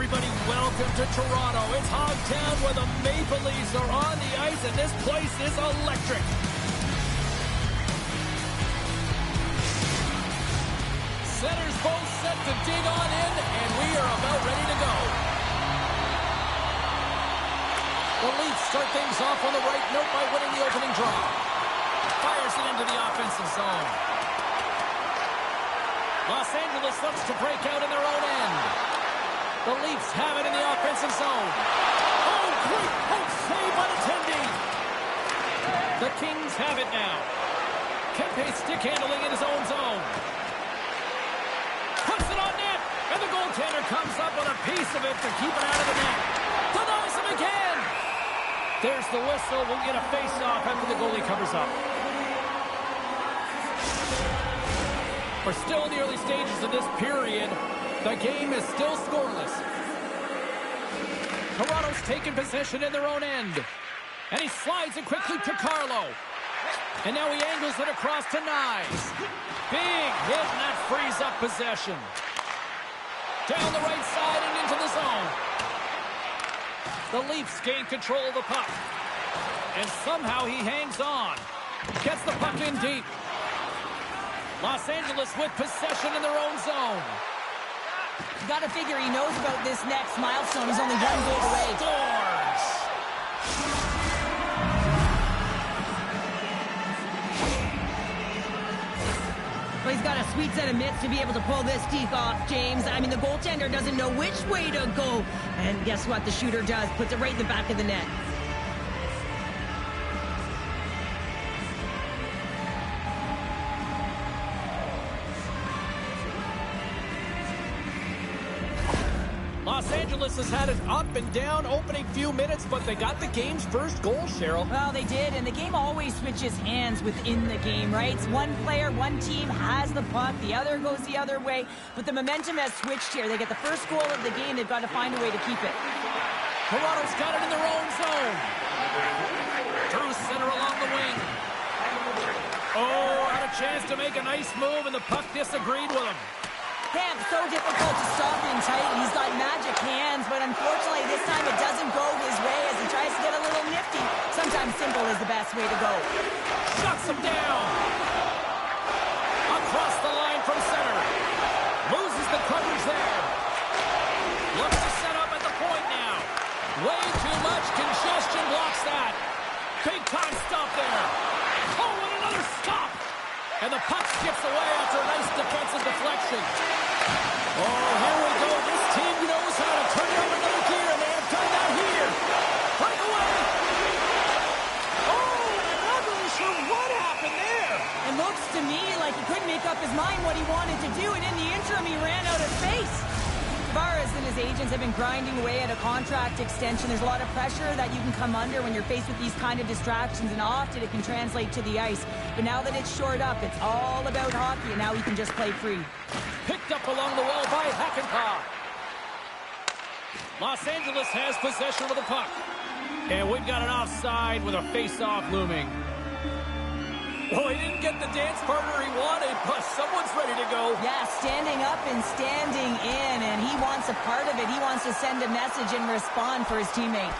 everybody. Welcome to Toronto. It's Hogtown where the Maple Leafs are on the ice, and this place is electric. Centers both set to dig on in, and we are about ready to go. The Leafs start things off on the right note by winning the opening draw. Fires it into the offensive zone. Los Angeles looks to break out in their own end. The Leafs have it in the offensive zone. Oh, great poke save by the Tendy. The Kings have it now. Kempe stick handling in his own zone. Puts it on net, and the goaltender comes up with a piece of it to keep it out of the net. Denies him again. There's the whistle. We'll get a face-off after the goalie covers up. We're still in the early stages of this period. The game is still scoreless. Toronto's taken possession in their own end. And he slides it quickly to Carlo. And now he angles it across to Nyes. Big hit, and that frees up possession. Down the right side and into the zone. The Leafs gain control of the puck. And somehow he hangs on. Gets the puck in deep. Los Angeles with possession in their own zone. You got to figure he knows about this next milestone. He's only one goal away. Scores! Well, he's got a sweet set of mitts to be able to pull this deke off, James. I mean, the goaltender doesn't know which way to go. And guess what the shooter does? Puts it right in the back of the net. Los Angeles has had an up and down opening few minutes, but they got the game's first goal, Cheryl. Well, they did, and the game always switches hands within the game, right? It's one player, one team has the puck, the other goes the other way, but the momentum has switched here. They get the first goal of the game, they've got to find a way to keep it. Toronto's got it in their own zone. Through center along the wing. Oh, had a chance to make a nice move, and the puck disagreed with him. Camp, so difficult to stop in tight. He's got magic hands, but unfortunately this time it doesn't go his way as he tries to get a little nifty. Sometimes simple is the best way to go. Shuts him down. Across the line from center. Loses the coverage there. Looks to set up at the point now. Way too much congestion blocks that. Big time stop there. Oh, and another stop. And the puck skips away after a nice defensive deflection. Oh, here we go. This team knows how to turn up another gear, and they have done that here. Breakaway. Oh, I'm not really sure what happened there. It looks to me like he couldn't make up his mind what he wanted to do, and in the interim he ran out of space. Tavares and his agents have been grinding away at a contract extension. There's a lot of pressure that you can come under when you're faced with these kind of distractions, and often it can translate to the ice. But now that it's shored up, it's all about hockey, and now he can just play free. Picked up along the wall by Hakanpää. Los Angeles has possession of the puck. And we've got an offside with a face-off looming. Well, he didn't get the dance partner he wanted, but someone's ready to go. Yeah, standing up and standing in, and he wants a part of it. He wants to send a message and respond for his teammate.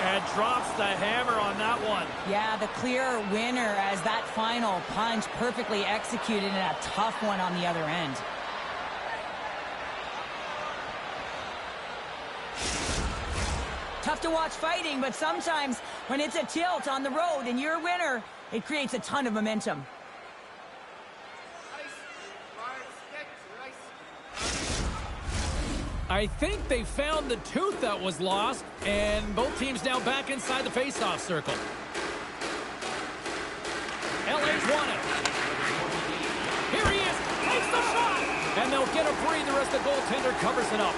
And drops the hammer on that one. Yeah, the clear winner as that final punch perfectly executed and a tough one on the other end. Tough to watch fighting, but sometimes when it's a tilt on the road and you're a winner, it creates a ton of momentum. I think they found the tooth that was lost, and both teams now back inside the face-off circle. LA's won it. Here he is, takes the shot, and they'll get a breather as the goaltender covers it up.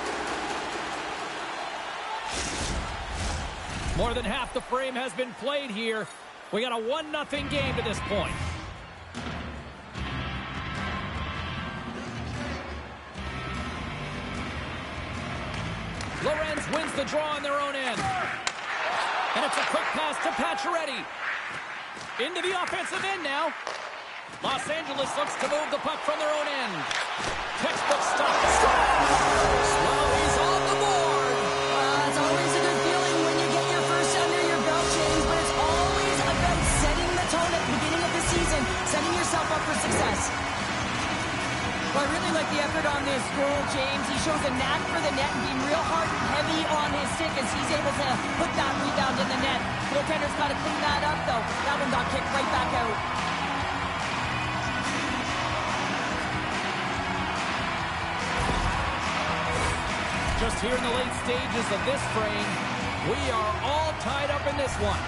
More than half the frame has been played here. We got a 1-0 game to this point. Lorenz wins the draw on their own end. And it's a quick pass to Pacioretty. Into the offensive end now. Los Angeles looks to move the puck from their own end. Textbook stop. Well, he's on the board. It's always a good feeling when you get your first under your belt, James, but it's always about setting the tone at the beginning of the season, setting yourself up for success. Well, I really like the effort on this goal, James. He shows a knack for the net and being real hard and heavy on his stick as he's able to put that rebound in the net. Goaltender's got to clean that up, though. That one got kicked right back out. Just here in the late stages of this frame, we are all tied up in this one.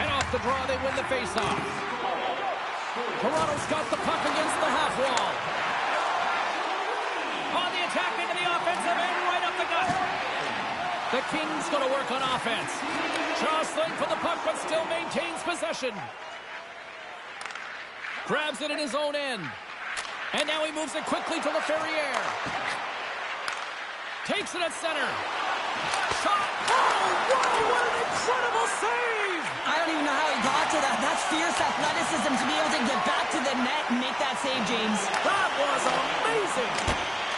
And off the draw, they win the faceoff. Toronto's got the puck against the half wall. On the attack into the offensive end, right up the gut. The Kings going to work on offense. Jostling for the puck, but still maintains possession. Grabs it in his own end. And now he moves it quickly to LaFerriere. Takes it at center. Shot. Oh, what an incredible save! I don't even know how he got to that. That's fierce athleticism to be able to get back to the net and make that save, James. That was amazing!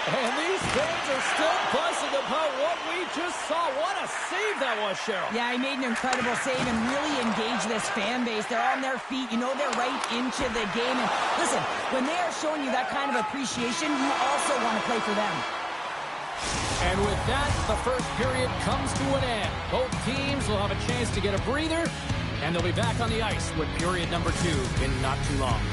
And these fans are still buzzing about what we just saw. What a save that was, Cheryl. Yeah, he made an incredible save and really engaged this fan base. They're on their feet. You know they're right into the game. And listen, when they are showing you that kind of appreciation, you also want to play for them. And with that, the first period comes to an end. Both teams will have a chance to get a breather, and they'll be back on the ice with period number 2 in not too long.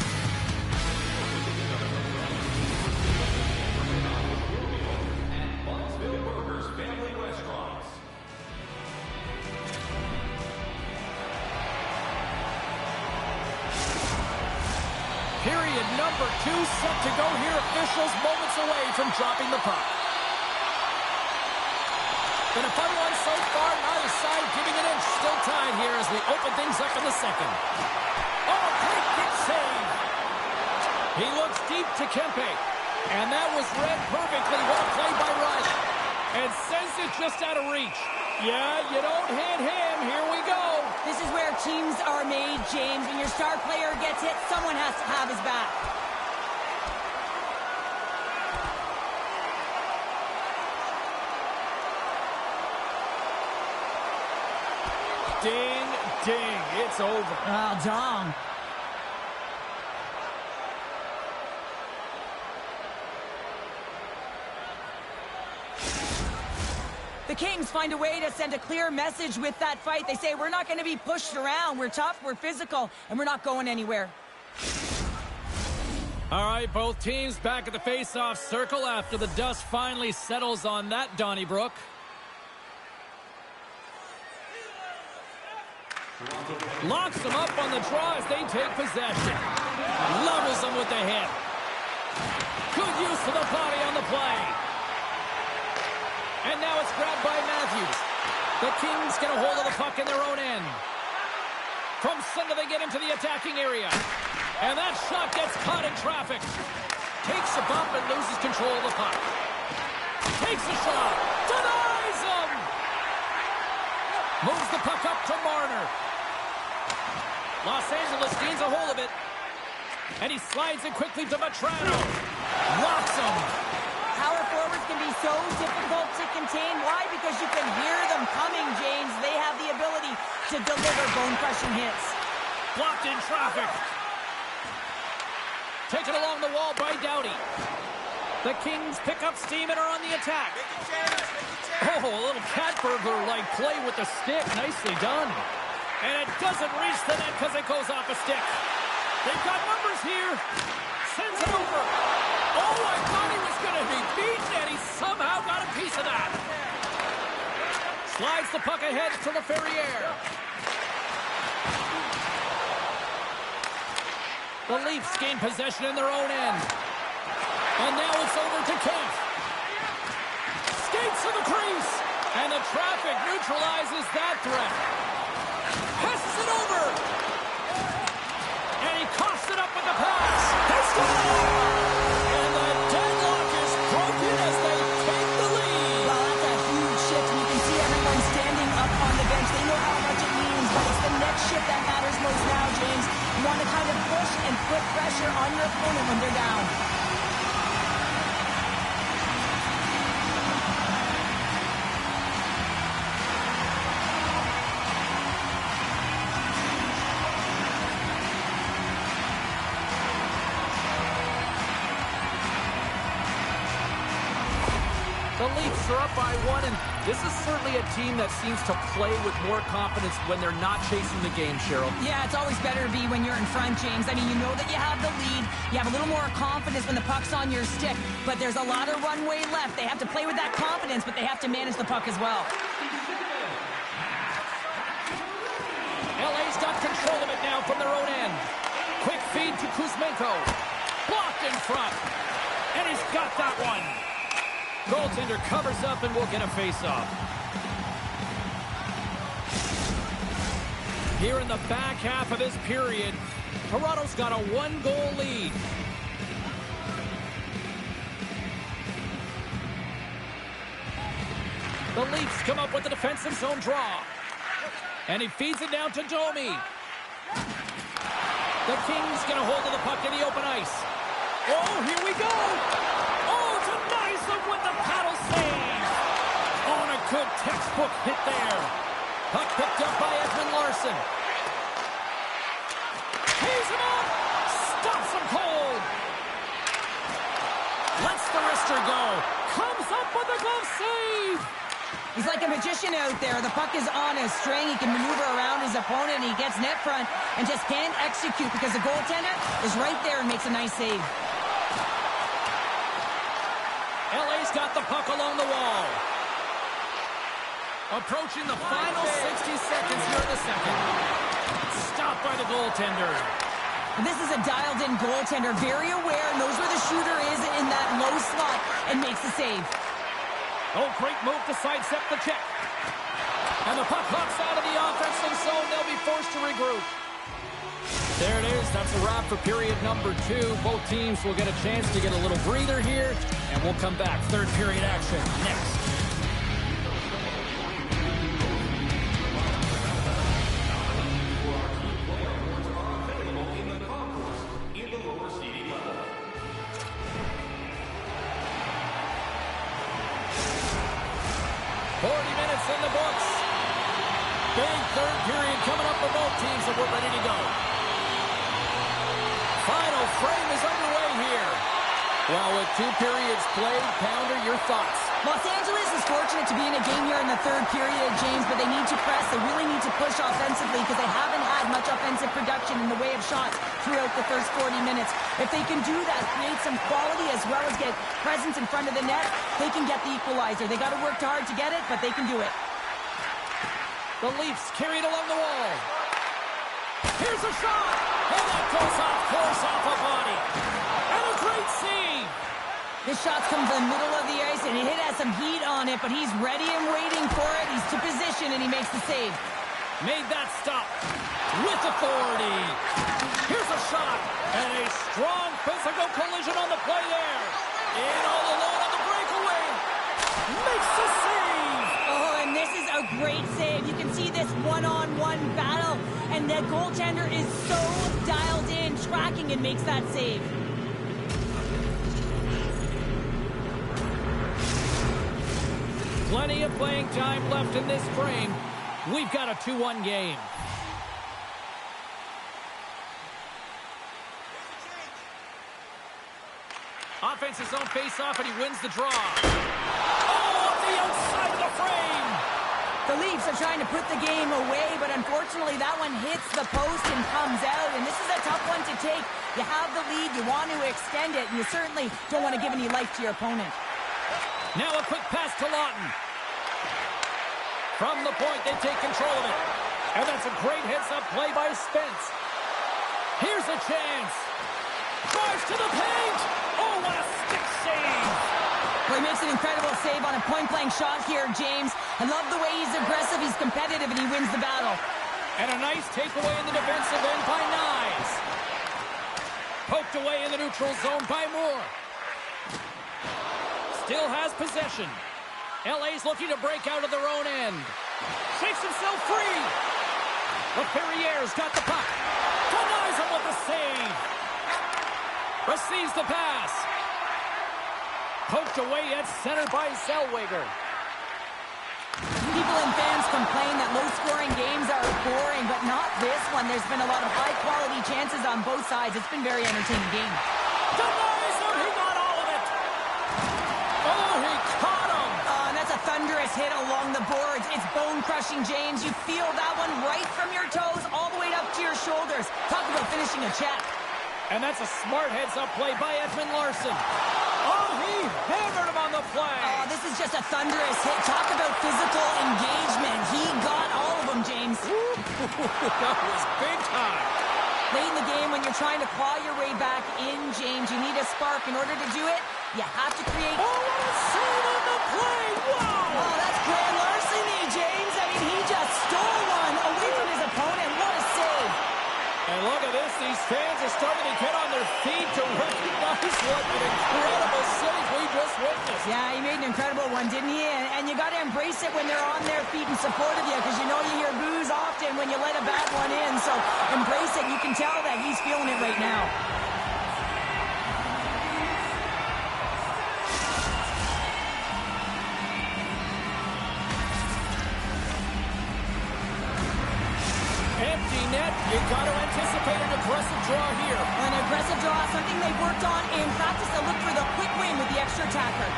Period number 2 set to go here. Officials moments away from dropping the puck. Been a fun one so far. Neither side giving an inch. Still tied here as we open things up in the second. Oh, great kick save. He looks deep to Kempe. And that was read perfectly. Well played by Wright. And sends it just out of reach. Yeah, you don't hit him. Here we go. This is where teams are made, James. When your star player gets hit, someone has to have his back. Ding, ding. It's over. Oh, Dom. The Kings find a way to send a clear message with that fight. They say, we're not going to be pushed around. We're tough, we're physical, and we're not going anywhere. All right, both teams back at the face-off circle after the dust finally settles on that Donnybrook. Locks them up on the draw as they take possession. Levels them with the hit. Good use of the body on the play. And now it's grabbed by Matthews. The Kings get a hold of the puck in their own end. From center they get into the attacking area. And that shot gets caught in traffic. Takes a bump and loses control of the puck. Takes a shot. Denies him. Moves the puck up to Marner. Los Angeles gains a hold of it. And he slides it quickly to Vetrano. Locks him. Power forwards can be so difficult to contain. Why? Because you can hear them coming, James. They have the ability to deliver bone-crushing hits. Blocked in traffic. Taken along the wall by Doughty. The Kings pick up steam and are on the attack. Oh, a little cat burglar-like play with the stick. Nicely done. And it doesn't reach the net because it goes off a stick. They've got numbers here. Sends it over. Oh, I thought he was going to be beaten, and he somehow got a piece of that. Slides the puck ahead to LaFerriere. The Leafs gain possession in their own end. And now it's over to Kent. Skates to the crease. And the traffic neutralizes that threat. Passes it over. And he coughs it up with the pass. They score! And the deadlock is broken as they take the lead. Well, that's a huge shift. You can see everyone standing up on the bench. They know how opponent when they're down. The Leafs are up by 1, and this is certainly a team that seems to play with more confidence when they're not chasing the game, Cheryl. Yeah, it's always better to be when you're in front, James. I mean, you know that you have the lead. You have a little more confidence when the puck's on your stick, but there's a lot of runway left. They have to play with that confidence, but they have to manage the puck as well. LA's got control of it now from their own end. Quick feed to Kuzmenko. Blocked in front. And he's got that one. Goaltender covers up and will get a face-off. Here in the back half of this period, Toronto's got a 1-goal lead. The Leafs come up with the defensive zone draw. And he feeds it down to Domi. The Kings get a hold of the puck in the open ice. Oh, here we go! Oh, denies them with the paddle save! On a good textbook hit there. Puck picked up by Edmund Larson. Tees him up! Stops him cold! Lets the wrister go. Comes up with a glove save! He's like a magician out there. The puck is on his string. He can maneuver around his opponent. He gets net front and just can't execute because the goaltender is right there and makes a nice save. LA's got the puck along the wall. Approaching the final 60 seconds here in the second. Stopped by the goaltender. This is a dialed-in goaltender. Very aware, knows where the shooter is in that low slot and makes the save. Oh, great move to sidestep the check. And the puck hops out of the offensive zone. They'll be forced to regroup. There it is. That's a wrap for period number 2. Both teams will get a chance to get a little breather here. And we'll come back. Third period action next. In the books. Big third period coming up for both teams, and we're ready to go. Final frame is underway here. Well, with 2 periods played, Pounder, your thoughts? Los Angeles is fortunate to be in a game here in the third period, James, but they need to press. They really need to push offensively because they haven't had much offensive production in the way of shots throughout the first 40 minutes. If they can do that, create some quality as well as get presence in front of the net, they can get the equalizer. They got to work hard to get it, but they can do it. The Leafs carried along the wall. Here's a shot! And that goes off course off a body. And a great save! This shot's come to the middle of the ice, and it has some heat on it, but he's ready and waiting for it. He's to position, and he makes the save. Made that stop with authority. Here's a shot, and a strong physical collision on the play there. In all alone on the breakaway. Makes the save! Oh, and this is a great save. You can see this one-on-one battle, and the goaltender is so dialed in, tracking, and makes that save. Plenty of playing time left in this frame. We've got a 2-1 game. Offensive zone face-off, and he wins the draw. Oh, the outside of the frame! The Leafs are trying to put the game away, but unfortunately that one hits the post and comes out, and this is a tough one to take. You have the lead, you want to extend it, and you certainly don't want to give any life to your opponent. Now a quick pass to Lawton. From the point, they take control of it. And that's a great heads-up play by Spence. Here's a chance. Drives to the paint. Oh, what a stick save. Well, he makes an incredible save on a point-blank shot here, James. I love the way he's aggressive, he's competitive, and he wins the battle. And a nice takeaway in the defensive end by Knies. Poked away in the neutral zone by Moore. Still has possession. LA's looking to break out of their own end. Shakes himself free. LaFerriere's got the puck. Denies him with the save. Receives the pass. Poked away at center by Zellweger. People and fans complain that low-scoring games are boring, but not this one. There's been a lot of high-quality chances on both sides. It's been a very entertaining game. Denies him. He got all of it. Oh, he caught him. And that's a thunderous hit along the boards. It's bone-crushing, James. You feel that one right from your toes all the way up to your shoulders. Talk about finishing a check. And that's a smart heads-up play by Edmund Larson. Oh, he hammered him on the flag. Oh, this is just a thunderous hit. Talk about physical engagement. He got all of them, James. That was big time. Late in the game, when you're trying to claw your way back in, James, you need a spark. In order to do it, you have to create... Oh, what a save on the play. Wow. Oh, that's grand larceny, James. I mean, he just stole one away from his opponent. What a save. And look at this. These fans are starting to get on their feet to recognize what an incredible save we just witnessed. Yeah, he made an incredible one, didn't he? And you got to embrace it when they're on their feet in support of you, because you know you hear boos often when you let a bad one in. So embrace it. You can tell that he's feeling it right now. Empty net. You got to anticipate an aggressive draw here. An aggressive draw, something they've worked on in practice. They'll look for the quick win with the extra attacker.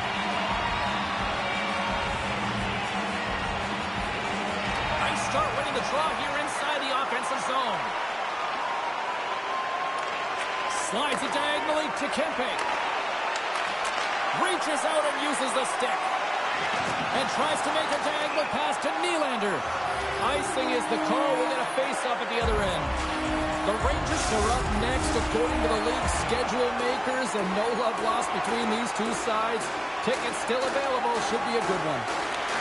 Nice start winning the draw here inside the offensive zone. Slides it diagonally to Kempe. Reaches out and uses the stick. And tries to make a diagonal pass to Nylander. Icing is the call. We'll get a face-off at the other end. The Rangers are up next according to the league schedule makers, and no love lost between these two sides. Tickets still available. Should be a good one.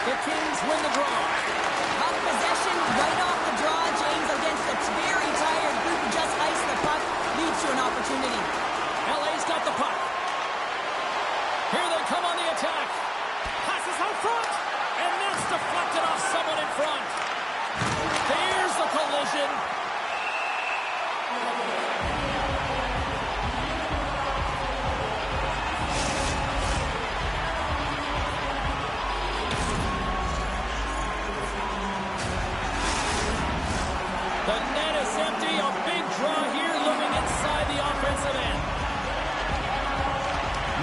The Kings win the draw. Up possession right off the draw, James, against a very tired group who just iced the puck, leads to an opportunity. LA's got the puck. Here they come on the attack. Passes out front, and that's deflected off someone in front. There's the collision. The net is empty. A big draw here looming inside the offensive end.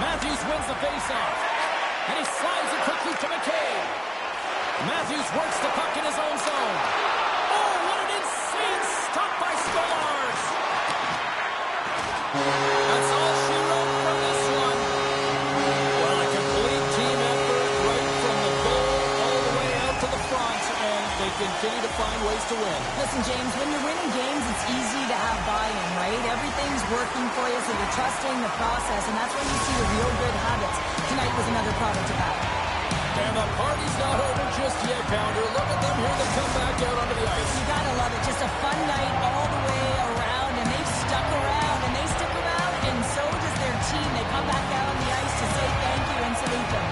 Matthews wins the faceoff. And he slides it quickly to McCabe. Matthews works the puck in his own zone. Oh, what an insane stop by Stolarz. That's all she wrote from this one. Well, a complete team effort right from the goal all the way out to the front, and they continue to find ways to win. Listen, James, when you're winning games, it's easy to have buy-in, right? Everything's working for you, so you're trusting the process, and that's when you see the real good habits. Tonight was another product of that. And the party's not over just yet, Pounder. Look at them here. They come back out onto the ice. You gotta love it. Just a fun night all the way around, and they've stuck around, and they stick around, and so does their team. They come back out on the ice to say thank you and salute them.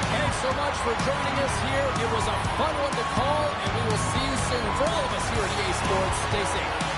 Thanks so much for joining us here. It was a fun one to call, and we will see you soon. For all of us here at EA Sports, stay safe.